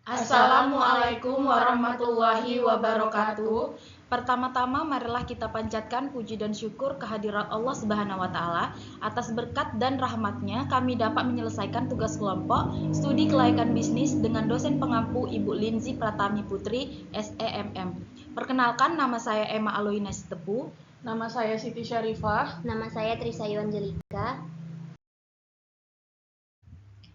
Assalamualaikum warahmatullahi wabarakatuh. Pertama-tama marilah kita panjatkan puji dan syukur kehadirat Allah Subhanahu wa taala atas berkat dan rahmatnya kami dapat menyelesaikan tugas kelompok studi kelayakan bisnis dengan dosen pengampu Ibu Linzi Pratami Putri SEMM. Perkenalkan, nama saya Emma Aloina Sitepu. Nama saya Siti Syarifah. Nama saya Trisayu Angelika.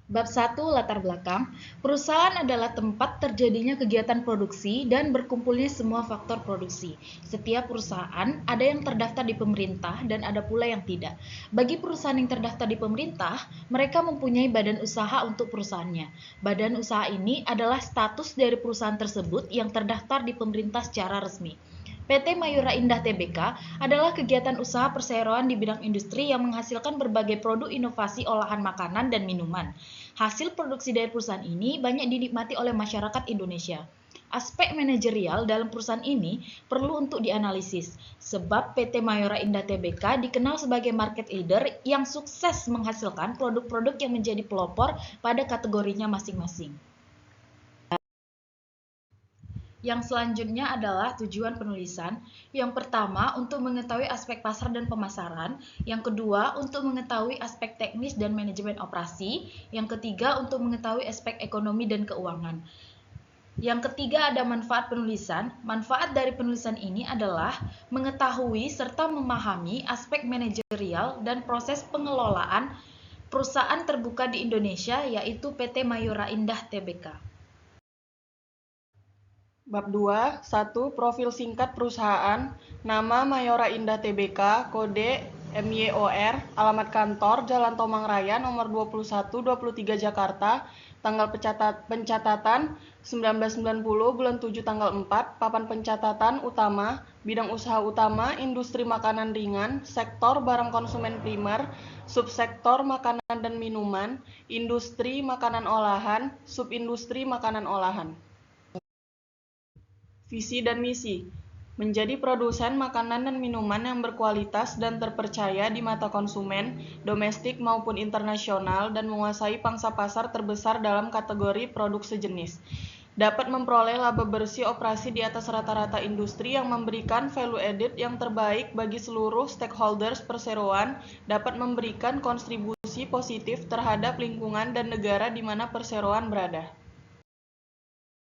Bab 1, latar belakang. Perusahaan adalah tempat terjadinya kegiatan produksi dan berkumpulnya semua faktor produksi. Setiap perusahaan ada yang terdaftar di pemerintah dan ada pula yang tidak. Bagi perusahaan yang terdaftar di pemerintah, mereka mempunyai badan usaha untuk perusahaannya. Badan usaha ini adalah status dari perusahaan tersebut yang terdaftar di pemerintah secara resmi. PT Mayora Indah Tbk adalah kegiatan usaha perseroan di bidang industri yang menghasilkan berbagai produk inovasi olahan makanan dan minuman. Hasil produksi dari perusahaan ini banyak dinikmati oleh masyarakat Indonesia. Aspek manajerial dalam perusahaan ini perlu untuk dianalisis, sebab PT Mayora Indah Tbk dikenal sebagai market leader yang sukses menghasilkan produk-produk yang menjadi pelopor pada kategorinya masing-masing. Yang selanjutnya adalah tujuan penulisan. Yang pertama, untuk mengetahui aspek pasar dan pemasaran. Yang kedua, untuk mengetahui aspek teknis dan manajemen operasi. Yang ketiga, untuk mengetahui aspek ekonomi dan keuangan. Yang ketiga ada manfaat penulisan. Manfaat dari penulisan ini adalah mengetahui serta memahami aspek manajerial dan proses pengelolaan perusahaan terbuka di Indonesia, yaitu PT Mayora Indah Tbk. Bab 2, 1. Profil singkat perusahaan. Nama Mayora Indah Tbk, kode MYOR, alamat kantor Jalan Tomang Raya nomor 21-23 Jakarta, tanggal pencatatan 1990 bulan 7 tanggal 4, papan pencatatan utama, bidang usaha utama, industri makanan ringan, sektor barang konsumen primer, subsektor makanan dan minuman, industri makanan olahan, subindustri makanan olahan. Visi dan misi, menjadi produsen makanan dan minuman yang berkualitas dan terpercaya di mata konsumen, domestik maupun internasional, dan menguasai pangsa pasar terbesar dalam kategori produk sejenis. Dapat memperoleh laba bersih operasi di atas rata-rata industri yang memberikan value added yang terbaik bagi seluruh stakeholders perseroan, dapat memberikan kontribusi positif terhadap lingkungan dan negara di mana perseroan berada.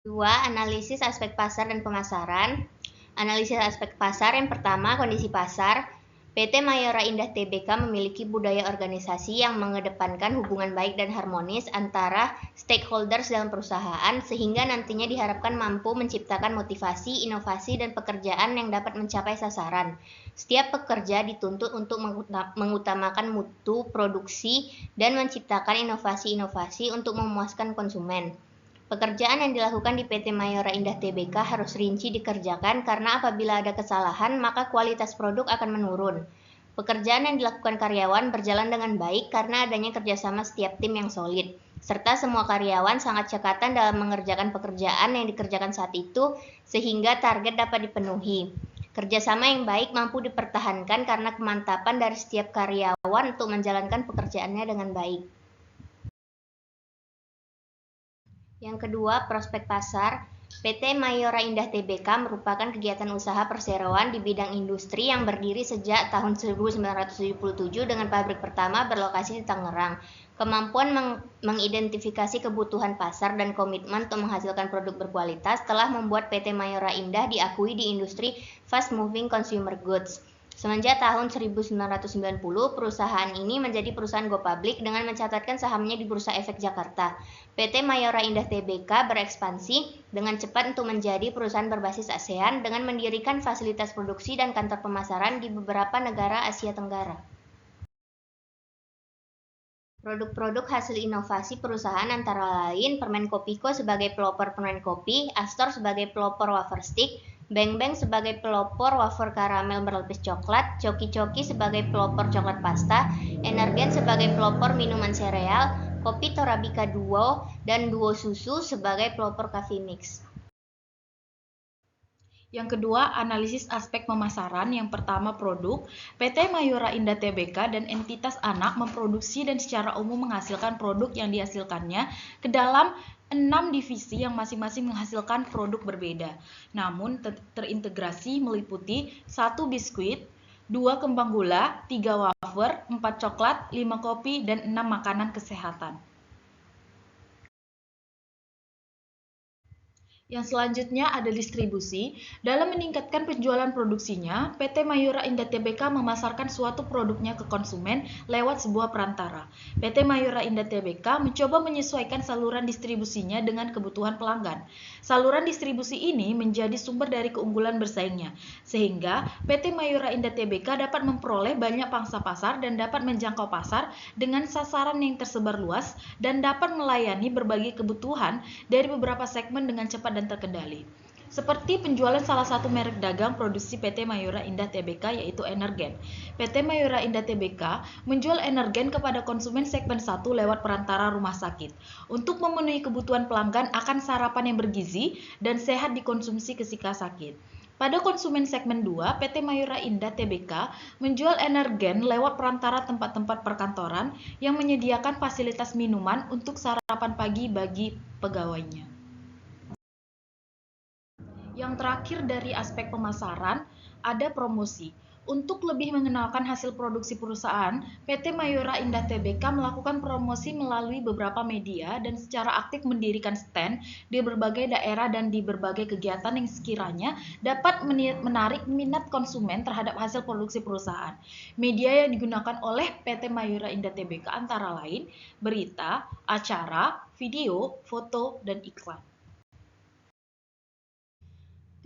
2. Analisis aspek pasar dan pemasaran. Analisis aspek pasar yang pertama, kondisi pasar. PT Mayora Indah Tbk memiliki budaya organisasi yang mengedepankan hubungan baik dan harmonis antara stakeholders dalam perusahaan, sehingga nantinya diharapkan mampu menciptakan motivasi, inovasi, dan pekerjaan yang dapat mencapai sasaran. Setiap pekerja dituntut untuk mengutamakan mutu produksi dan menciptakan inovasi-inovasi untuk memuaskan konsumen. Pekerjaan yang dilakukan di PT Mayora Indah Tbk harus rinci dikerjakan karena apabila ada kesalahan maka kualitas produk akan menurun. Pekerjaan yang dilakukan karyawan berjalan dengan baik karena adanya kerjasama setiap tim yang solid, serta semua karyawan sangat cekatan dalam mengerjakan pekerjaan yang dikerjakan saat itu sehingga target dapat dipenuhi. Kerjasama yang baik mampu dipertahankan karena kemantapan dari setiap karyawan untuk menjalankan pekerjaannya dengan baik. Yang kedua, prospek pasar. PT Mayora Indah Tbk merupakan kegiatan usaha perseroan di bidang industri yang berdiri sejak tahun 1977 dengan pabrik pertama berlokasi di Tangerang. Kemampuan mengidentifikasi kebutuhan pasar dan komitmen untuk menghasilkan produk berkualitas telah membuat PT Mayora Indah diakui di industri fast moving consumer goods. Semenjak tahun 1990, perusahaan ini menjadi perusahaan go public dengan mencatatkan sahamnya di Bursa Efek Jakarta. PT Mayora Indah Tbk berekspansi dengan cepat untuk menjadi perusahaan berbasis ASEAN dengan mendirikan fasilitas produksi dan kantor pemasaran di beberapa negara Asia Tenggara. Produk-produk hasil inovasi perusahaan antara lain Permen Kopiko sebagai pelopor permen kopi, Astor sebagai pelopor wafer stick, Beng Beng sebagai pelopor wafer karamel berlapis coklat, Coki-Coki sebagai pelopor coklat pasta, Energen sebagai pelopor minuman sereal, Kopi Torabika Duo, dan Duo Susu sebagai pelopor coffee mix. Yang kedua, analisis aspek pemasaran. Yang pertama, produk. PT Mayora Indah Tbk dan entitas anak memproduksi dan secara umum menghasilkan produk yang dihasilkannya ke dalam 6 divisi yang masing-masing menghasilkan produk berbeda, namun terintegrasi meliputi 1 biskuit, 2 kembang gula, 3 wafer, 4 coklat, 5 kopi, dan 6 makanan kesehatan. Yang selanjutnya ada distribusi. Dalam meningkatkan penjualan produksinya, PT Mayora Indah Tbk memasarkan suatu produknya ke konsumen lewat sebuah perantara. PT Mayora Indah Tbk mencoba menyesuaikan saluran distribusinya dengan kebutuhan pelanggan. Saluran distribusi ini menjadi sumber dari keunggulan bersaingnya, sehingga PT Mayora Indah Tbk dapat memperoleh banyak pangsa pasar dan dapat menjangkau pasar dengan sasaran yang tersebar luas dan dapat melayani berbagai kebutuhan dari beberapa segmen dengan cepat dan terkendali. Seperti penjualan salah satu merek dagang produksi PT Mayora Indah Tbk yaitu Energen. PT Mayora Indah Tbk menjual energen kepada konsumen segmen 1 lewat perantara rumah sakit untuk memenuhi kebutuhan pelanggan akan sarapan yang bergizi dan sehat dikonsumsi ketika sakit. Pada konsumen segmen 2, PT Mayora Indah Tbk menjual energen lewat perantara tempat-tempat perkantoran yang menyediakan fasilitas minuman untuk sarapan pagi bagi pegawainya. Yang terakhir dari aspek pemasaran, ada promosi. Untuk lebih mengenalkan hasil produksi perusahaan, PT Mayora Indah Tbk melakukan promosi melalui beberapa media dan secara aktif mendirikan stand di berbagai daerah dan di berbagai kegiatan yang sekiranya dapat menarik minat konsumen terhadap hasil produksi perusahaan. Media yang digunakan oleh PT Mayora Indah Tbk antara lain berita, acara, video, foto, dan iklan.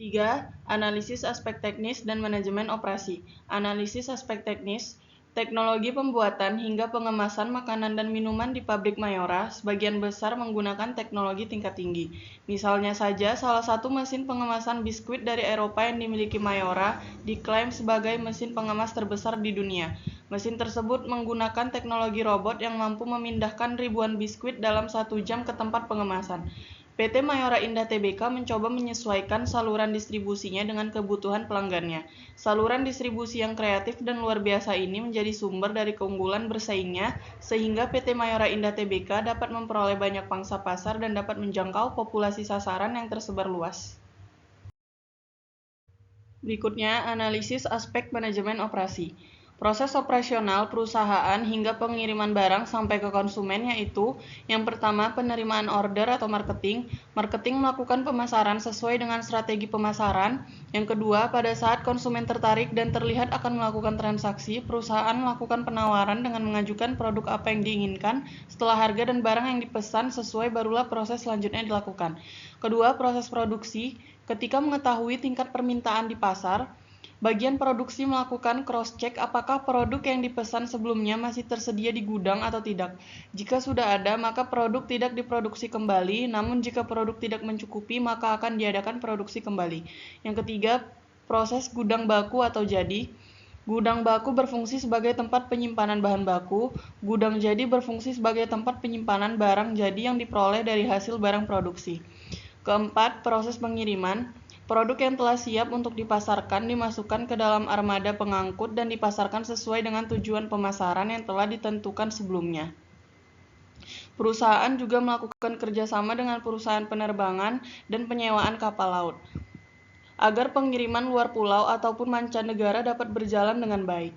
3. Analisis aspek teknis dan manajemen operasi. Analisis aspek teknis, teknologi pembuatan hingga pengemasan makanan dan minuman di pabrik Mayora sebagian besar menggunakan teknologi tingkat tinggi. Misalnya saja, salah satu mesin pengemasan biskuit dari Eropa yang dimiliki Mayora diklaim sebagai mesin pengemas terbesar di dunia. Mesin tersebut menggunakan teknologi robot yang mampu memindahkan ribuan biskuit dalam 1 jam ke tempat pengemasan. PT Mayora Indah Tbk mencoba menyesuaikan saluran distribusinya dengan kebutuhan pelanggannya. Saluran distribusi yang kreatif dan luar biasa ini menjadi sumber dari keunggulan bersaingnya, sehingga PT Mayora Indah Tbk dapat memperoleh banyak pangsa pasar dan dapat menjangkau populasi sasaran yang tersebar luas. Berikutnya, analisis aspek manajemen operasi. Proses operasional perusahaan hingga pengiriman barang sampai ke konsumen yaitu yang pertama penerimaan order atau marketing. Marketing melakukan pemasaran sesuai dengan strategi pemasaran. Yang kedua, pada saat konsumen tertarik dan terlihat akan melakukan transaksi, perusahaan melakukan penawaran dengan mengajukan produk apa yang diinginkan. Setelah harga dan barang yang dipesan sesuai barulah proses selanjutnya dilakukan. Kedua, proses produksi. Ketika mengetahui tingkat permintaan di pasar, bagian produksi melakukan cross-check apakah produk yang dipesan sebelumnya masih tersedia di gudang atau tidak. Jika sudah ada, maka produk tidak diproduksi kembali, namun jika produk tidak mencukupi, maka akan diadakan produksi kembali. Yang ketiga, proses gudang baku atau jadi. Gudang baku berfungsi sebagai tempat penyimpanan bahan baku. Gudang jadi berfungsi sebagai tempat penyimpanan barang jadi yang diperoleh dari hasil barang produksi. Keempat, proses pengiriman. Produk yang telah siap untuk dipasarkan dimasukkan ke dalam armada pengangkut dan dipasarkan sesuai dengan tujuan pemasaran yang telah ditentukan sebelumnya. Perusahaan juga melakukan kerjasama dengan perusahaan penerbangan dan penyewaan kapal laut, agar pengiriman luar pulau ataupun mancanegara dapat berjalan dengan baik.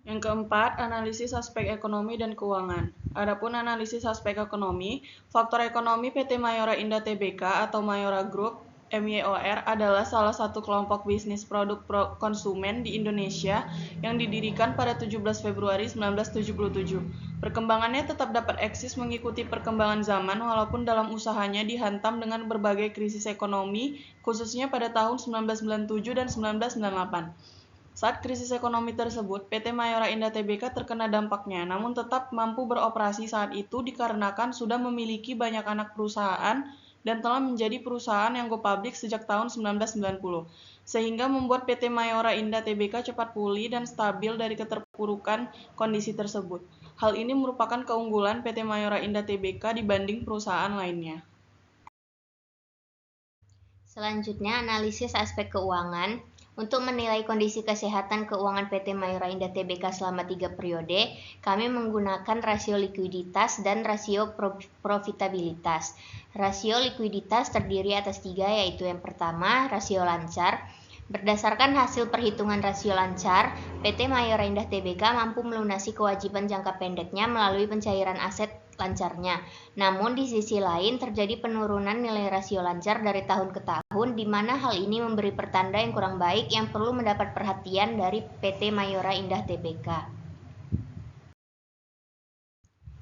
Yang keempat, analisis aspek ekonomi dan keuangan. Adapun analisis aspek ekonomi, faktor ekonomi PT Mayora Indah Tbk atau Mayora Group MYOR adalah salah satu kelompok bisnis produk konsumen di Indonesia yang didirikan pada 17 Februari 1977. Perkembangannya tetap dapat eksis mengikuti perkembangan zaman walaupun dalam usahanya dihantam dengan berbagai krisis ekonomi, khususnya pada tahun 1997 dan 1998. Saat krisis ekonomi tersebut, PT Mayora Indah Tbk terkena dampaknya, namun tetap mampu beroperasi saat itu dikarenakan sudah memiliki banyak anak perusahaan dan telah menjadi perusahaan yang go public sejak tahun 1990, sehingga membuat PT Mayora Indah Tbk cepat pulih dan stabil dari keterpurukan kondisi tersebut. Hal ini merupakan keunggulan PT Mayora Indah Tbk dibanding perusahaan lainnya. Selanjutnya, analisis aspek keuangan. Untuk menilai kondisi kesehatan keuangan PT Mayora Indah Tbk selama 3 periode, kami menggunakan rasio likuiditas dan rasio profitabilitas. Rasio likuiditas terdiri atas 3, yaitu yang pertama, rasio lancar. Berdasarkan hasil perhitungan rasio lancar, PT Mayora Indah Tbk mampu melunasi kewajiban jangka pendeknya melalui pencairan aset lancarnya. Namun di sisi lain terjadi penurunan nilai rasio lancar dari tahun ke tahun, di mana hal ini memberi pertanda yang kurang baik yang perlu mendapat perhatian dari PT Mayora Indah Tbk.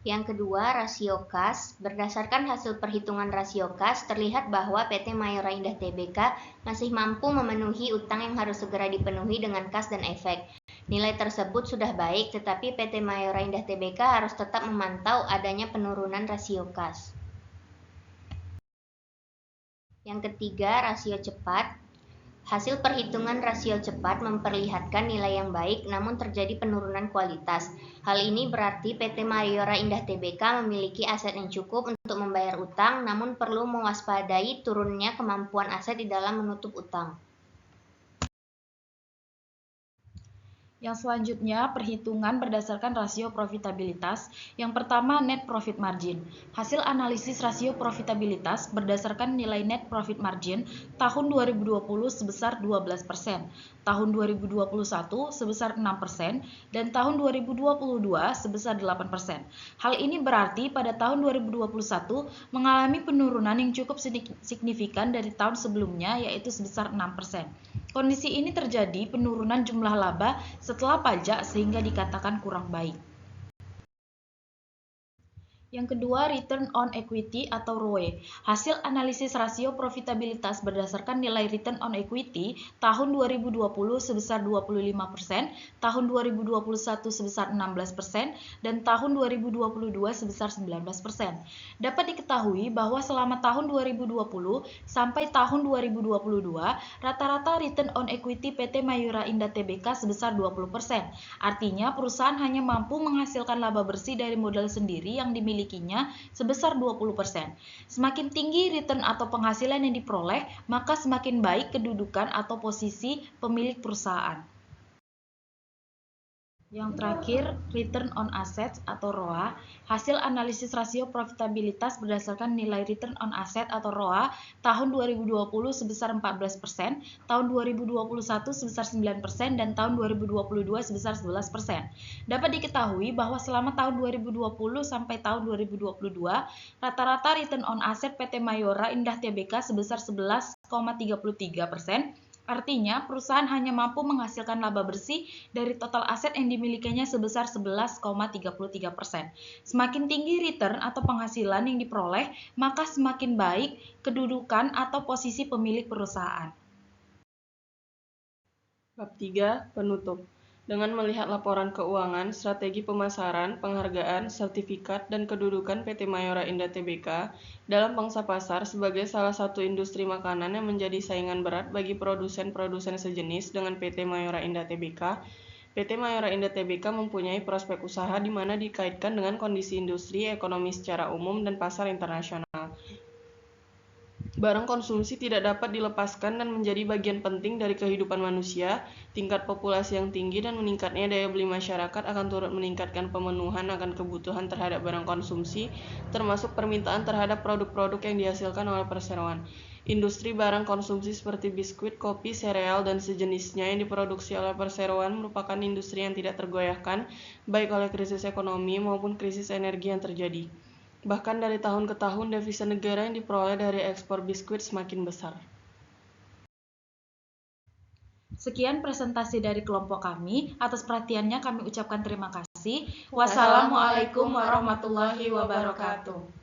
Yang kedua, rasio kas. Berdasarkan hasil perhitungan rasio kas, terlihat bahwa PT Mayora Indah Tbk masih mampu memenuhi utang yang harus segera dipenuhi dengan kas dan efek. Nilai tersebut sudah baik, tetapi PT Mayora Indah Tbk harus tetap memantau adanya penurunan rasio kas. Yang ketiga, rasio cepat. Hasil perhitungan rasio cepat memperlihatkan nilai yang baik, namun terjadi penurunan kualitas. Hal ini berarti PT Mayora Indah Tbk memiliki aset yang cukup untuk membayar utang, namun perlu mewaspadai turunnya kemampuan aset di dalam menutup utang. Yang selanjutnya, perhitungan berdasarkan rasio profitabilitas. Yang pertama, net profit margin. Hasil analisis rasio profitabilitas berdasarkan nilai net profit margin tahun 2020 sebesar 12%, tahun 2021 sebesar 6%, dan tahun 2022 sebesar 8%. Hal ini berarti pada tahun 2021 mengalami penurunan yang cukup signifikan dari tahun sebelumnya, yaitu sebesar 6%. Kondisi ini terjadi penurunan jumlah laba setelah pajak sehingga dikatakan kurang baik. Yang kedua, return on equity atau ROE. Hasil analisis rasio profitabilitas berdasarkan nilai return on equity tahun 2020 sebesar 25%, tahun 2021 sebesar 16%, dan tahun 2022 sebesar 19%. Dapat diketahui bahwa selama tahun 2020 sampai tahun 2022, rata-rata return on equity PT Mayora Indah Tbk sebesar 20%. Artinya, perusahaan hanya mampu menghasilkan laba bersih dari modal sendiri yang dimilikinya sebesar 20%. Semakin tinggi return atau penghasilan yang diperoleh, maka semakin baik kedudukan atau posisi pemilik perusahaan. Yang terakhir, return on assets atau ROA. Hasil analisis rasio profitabilitas berdasarkan nilai return on asset atau ROA tahun 2020 sebesar 14%, tahun 2021 sebesar 9%, dan tahun 2022 sebesar 11%. Dapat diketahui bahwa selama tahun 2020 sampai tahun 2022, rata-rata return on asset PT Mayora Indah Tbk sebesar 11,33%. Artinya, perusahaan hanya mampu menghasilkan laba bersih dari total aset yang dimilikinya sebesar 11,33%. Semakin tinggi return atau penghasilan yang diperoleh, maka semakin baik kedudukan atau posisi pemilik perusahaan. Bab 3. Penutup. Dengan melihat laporan keuangan, strategi pemasaran, penghargaan, sertifikat, dan kedudukan PT Mayora Indah Tbk dalam pangsa pasar sebagai salah satu industri makanan yang menjadi saingan berat bagi produsen-produsen sejenis dengan PT Mayora Indah Tbk, PT Mayora Indah Tbk mempunyai prospek usaha di mana dikaitkan dengan kondisi industri, ekonomi secara umum, dan pasar internasional. Barang konsumsi tidak dapat dilepaskan dan menjadi bagian penting dari kehidupan manusia. Tingkat populasi yang tinggi dan meningkatnya daya beli masyarakat akan turut meningkatkan pemenuhan akan kebutuhan terhadap barang konsumsi, termasuk permintaan terhadap produk-produk yang dihasilkan oleh perseroan. Industri barang konsumsi seperti biskuit, kopi, sereal, dan sejenisnya yang diproduksi oleh perseroan merupakan industri yang tidak tergoyahkan, baik oleh krisis ekonomi maupun krisis energi yang terjadi. Bahkan dari tahun ke tahun, devisa negara yang diperoleh dari ekspor biskuit semakin besar. Sekian presentasi dari kelompok kami. Atas perhatiannya kami ucapkan terima kasih. Wassalamualaikum warahmatullahi wabarakatuh.